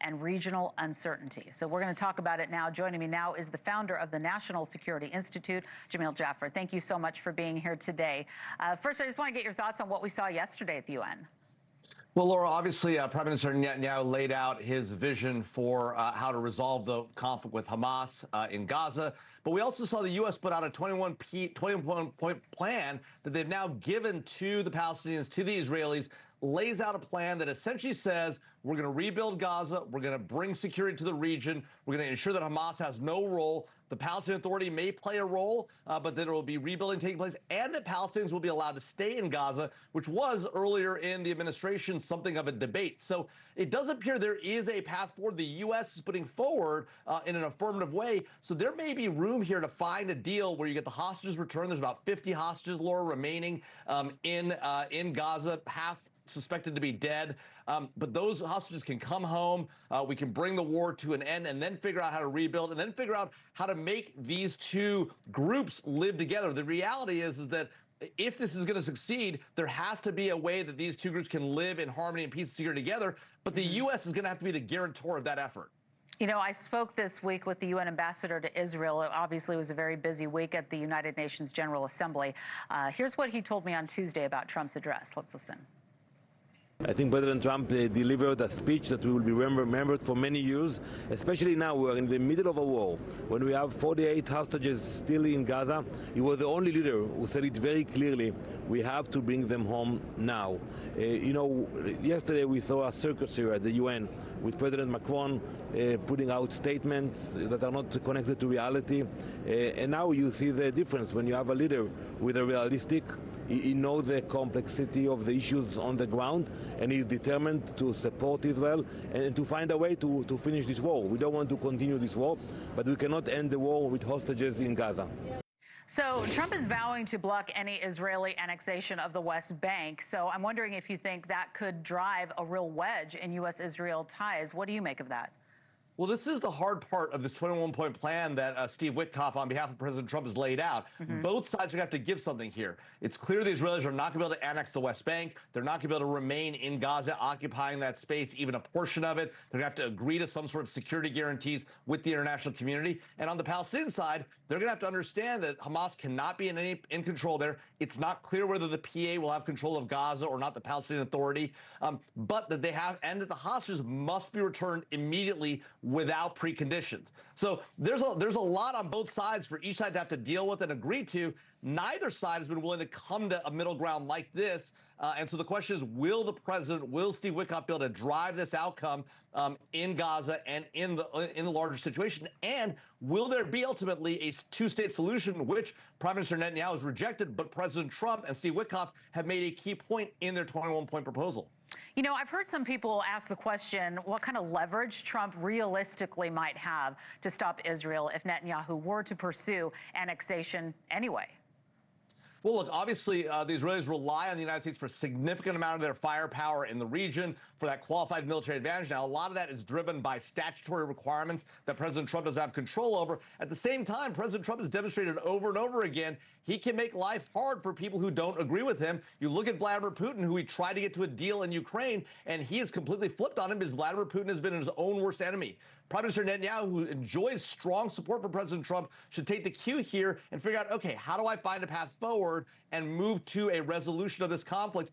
and regional uncertainty. So we're going to talk about it now. Joining me now is the founder of the National Security Institute, Jamil Jaffer. Thank you so much for being here today. First, I just want to get your thoughts on what we saw yesterday at the UN. Well, Laura, obviously, Prime Minister Netanyahu laid out his vision for how to resolve the conflict with Hamas in Gaza. But we also saw the U.S. put out a 21-point plan that they've now given to the Palestinians, to the Israelis, lays out a plan that essentially says we're going to rebuild Gaza, we're going to bring security to the region, we're going to ensure that Hamas has no role. The Palestinian Authority may play a role, but that there will be rebuilding taking place, and that Palestinians will be allowed to stay in Gaza, which was earlier in the administration something of a debate. So it does appear there is a path forward the U.S. is putting forward in an affirmative way. So there may be room here to find a deal where you get the hostages returned. There's about 50 hostages, Laura, remaining in Gaza, half suspected to be dead. But those hostages can come home. We can bring the war to an end and then figure out how to rebuild and then figure out how to make these two groups live together. The reality is that if this is going to succeed, there has to be a way that these two groups can live in harmony and peace and security together. But the U.S. is going to have to be the guarantor of that effort. You know, I spoke this week with the UN ambassador to Israel. It obviously was a very busy week at the United Nations General Assembly. Here's what he told me on Tuesday about Trump's address. Let's listen. I think President Trump delivered a speech that will be remembered for many years, especially now we're in the middle of a war. When we have 48 hostages still in Gaza, he was the only leader who said it very clearly, we have to bring them home now. You know, yesterday we saw a circus here at the UN with President Macron putting out statements that are not connected to reality. And now you see the difference when you have a leader with a realistic, he knows the complexity of the issues on the ground, and he's determined to support Israel and to find a way to finish this war. We don't want to continue this war, but we cannot end the war with hostages in Gaza. So Trump is vowing to block any Israeli annexation of the West Bank. So I'm wondering if you think that could drive a real wedge in U.S.-Israel ties. What do you make of that? Well, this is the hard part of this 21-point plan that Steve Witkoff, on behalf of President Trump, has laid out. Both sides are going to have to give something here. It's clear the Israelis are not going to be able to annex the West Bank. They're not going to be able to remain in Gaza, occupying that space, even a portion of it. They're going to have to agree to some sort of security guarantees with the international community. And on the Palestinian side, they're going to have to understand that Hamas cannot be in control there. It's not clear whether the PA will have control of Gaza or not, the Palestinian Authority, but that they have, and that the hostages must be returned immediately without preconditions. So there's a lot on both sides for each side to have to deal with and agree to. Neither side has been willing to come to a middle ground like this. And so the question is, will the president, will Steve Witkoff be able to drive this outcome in Gaza and in the larger situation? And will there be ultimately a two-state solution, which Prime Minister Netanyahu has rejected, but President Trump and Steve Witkoff have made a key point in their 21-point proposal? You know, I've heard some people ask the question, what kind of leverage Trump realistically might have to stop Israel if Netanyahu were to pursue annexation anyway? Well, look, obviously, the Israelis rely on the United States for a significant amount of their firepower in the region, for that qualified military advantage. Now, a lot of that is driven by statutory requirements that President Trump doesn't have control over. At the same time, President Trump has demonstrated over and over again he can make life hard for people who don't agree with him. You look at Vladimir Putin, who he tried to get to a deal in Ukraine, and he has completely flipped on him because Vladimir Putin has been his own worst enemy. Prime Minister Netanyahu, who enjoys strong support for President Trump, should take the cue here and figure out, okay, how do I find a path forward and move to a resolution of this conflict?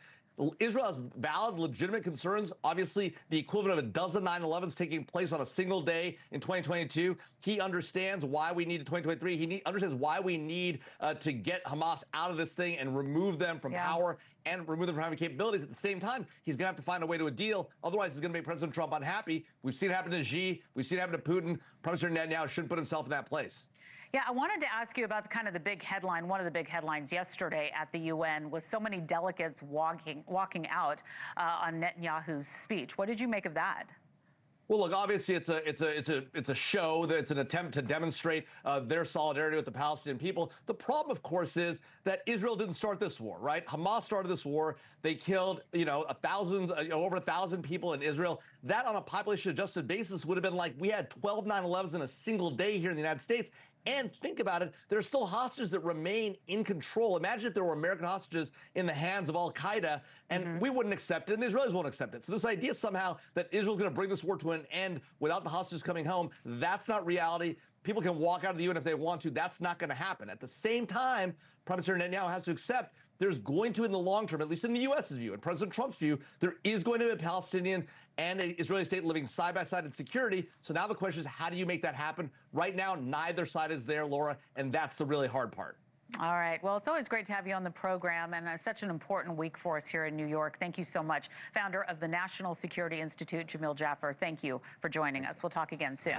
Israel has valid, legitimate concerns. Obviously, the equivalent of a dozen 9/11s taking place on a single day in 2022. He understands why we need 2023. He understands why we need to get Hamas out of this thing and remove them from power and remove them from having capabilities. At the same time, he's going to have to find a way to a deal. Otherwise, he's going to make President Trump unhappy. We've seen it happen to Xi. We've seen it happen to Putin. Prime Minister Netanyahu shouldn't put himself in that place. Yeah, I wanted to ask you about kind of the big headline. One of the big headlines yesterday at the UN was so many delegates walking out on Netanyahu's speech. What did you make of that? Well, look, obviously it's a show. That it's an attempt to demonstrate their solidarity with the Palestinian people. The problem, of course, is that Israel didn't start this war, right? Hamas started this war. They killed, over 1,000 people in Israel. That, on a population-adjusted basis, would have been like we had 12 9/11s in a single day here in the United States. And think about it, there are still hostages that remain in control. Imagine if there were American hostages in the hands of al-Qaeda, and we wouldn't accept it, and the Israelis won't accept it. So this idea somehow that Israel's going to bring this war to an end without the hostages coming home, that's not reality. People can walk out of the UN if they want to. That's not going to happen. At the same time, Prime Minister Netanyahu has to accept there's going to, in the long term, at least in the U.S.'s view and President Trump's view, there is going to be a Palestinian and an Israeli state living side by side in security. So now the question is, how do you make that happen? Right now, neither side is there, Laura, and that's the really hard part. All right. Well, it's always great to have you on the program, and such an important week for us here in New York. Thank you so much. Founder of the National Security Institute, Jamil Jaffer, thank you for joining us. We'll talk again soon.